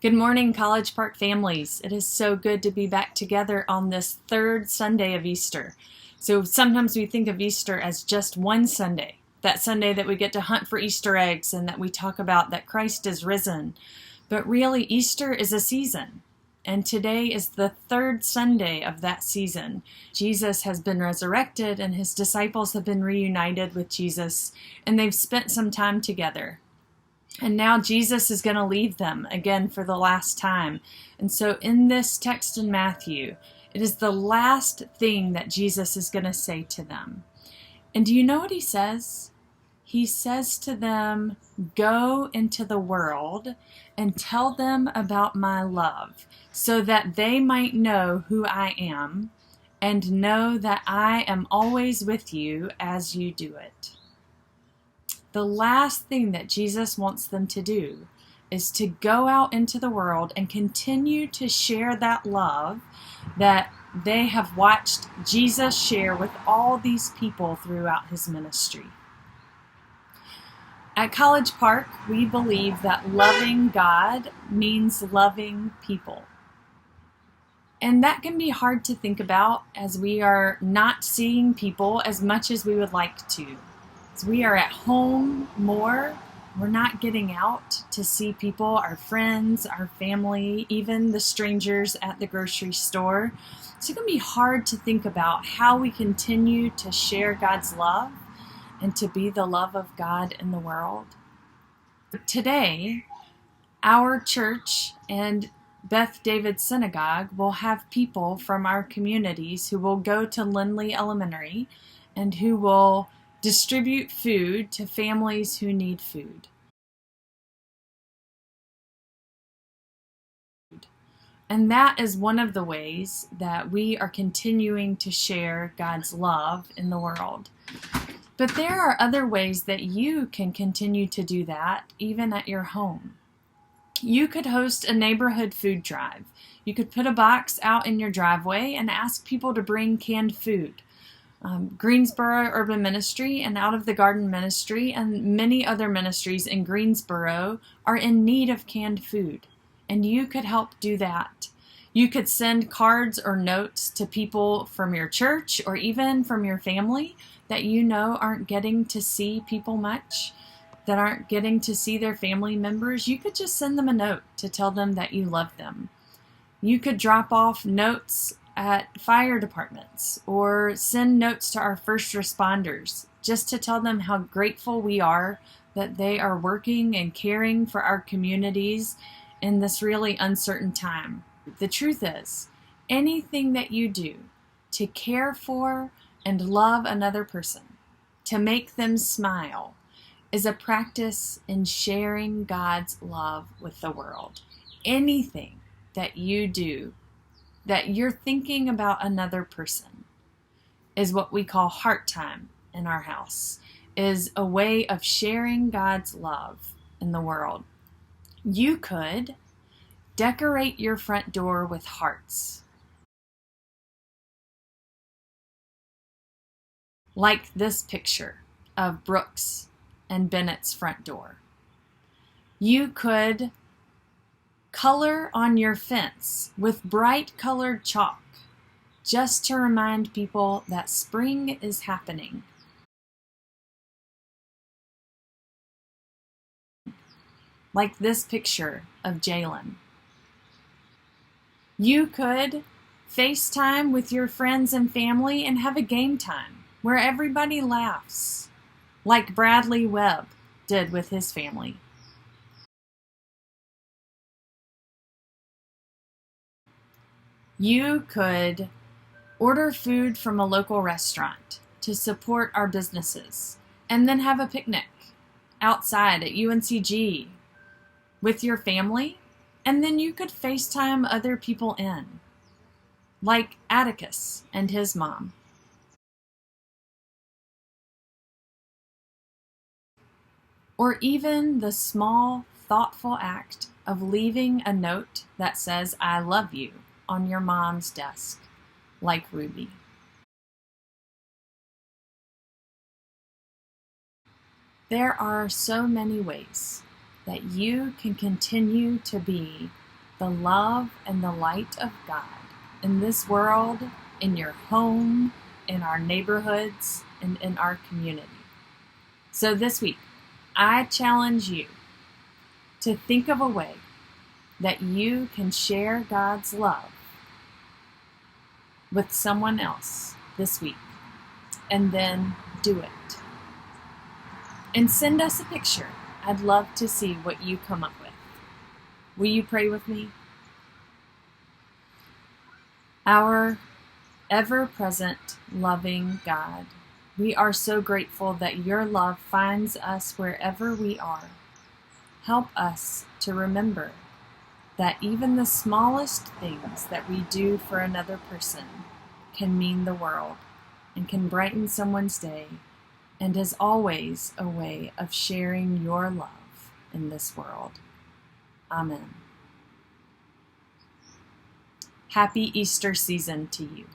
Good morning, College Park families. It is so good to be back together on this third Sunday of Easter. So sometimes we think of Easter as just one Sunday, that Sunday that we get to hunt for Easter eggs and that we talk about that Christ is risen. But really, Easter is a season. And today is the third Sunday of that season. Jesus has been resurrected and his disciples have been reunited with Jesus, and they've spent some time together. And now Jesus is going to leave them again for the last time. And so in this text in Matthew, it is the last thing that Jesus is going to say to them. And do you know what he says? He says to them, "Go into the world and tell them about my love, so that they might know who I am and know that I am always with you as you do it." The last thing that Jesus wants them to do is to go out into the world and continue to share that love that they have watched Jesus share with all these people throughout his ministry. At College Park, we believe that loving God means loving people. And that can be hard to think about as we are not seeing people as much as we would like to. As we are at home more, we're not getting out to see people, our friends, our family, even the strangers at the grocery store. So it can be hard to think about how we continue to share God's love and to be the love of God in the world. Today, our church and Beth David Synagogue will have people from our communities who will go to Lindley Elementary and who will distribute food to families who need food. And that is one of the ways that we are continuing to share God's love in the world. But there are other ways that you can continue to do that, even at your home. You could host a neighborhood food drive. You could put a box out in your driveway and ask people to bring canned food. Greensboro Urban Ministry and Out of the Garden Ministry and many other ministries in Greensboro are in need of canned food, and you could help do that. You could send cards or notes to people from your church or even from your family that you know aren't getting to see people much, that aren't getting to see their family members. You could just send them a note to tell them that you love them. You could drop off notes at fire departments or send notes to our first responders just to tell them how grateful we are that they are working and caring for our communities in this really uncertain time. The truth is, anything that you do to care for and love another person, to make them smile, is a practice in sharing God's love with the world. Anything that you do that you're thinking about another person is what we call heart time in our house, is a way of sharing God's love in the world. You could decorate your front door with hearts, like this picture of Brooks and Bennett's front door. You could color on your fence with bright colored chalk, just to remind people that spring is happening. Like this picture of Jalen. You could FaceTime with your friends and family and have a game time where everybody laughs, like Bradley Webb did with his family. You could order food from a local restaurant to support our businesses and then have a picnic outside at UNCG with your family, and then you could FaceTime other people in, like Atticus and his mom. Or even the small, thoughtful act of leaving a note that says, "I love you," on your mom's desk, like Ruby. There are so many ways that you can continue to be the love and the light of God in this world, in your home, in our neighborhoods, and in our community. So this week, I challenge you to think of a way that you can share God's love with someone else this week, and then do it. And send us a picture. I'd love to see what you come up with. Will you pray with me? Our ever-present, loving God, we are so grateful that your love finds us wherever we are. Help us to remember that even the smallest things that we do for another person can mean the world and can brighten someone's day, and is always a way of sharing your love in this world. Amen. Happy Easter season to you.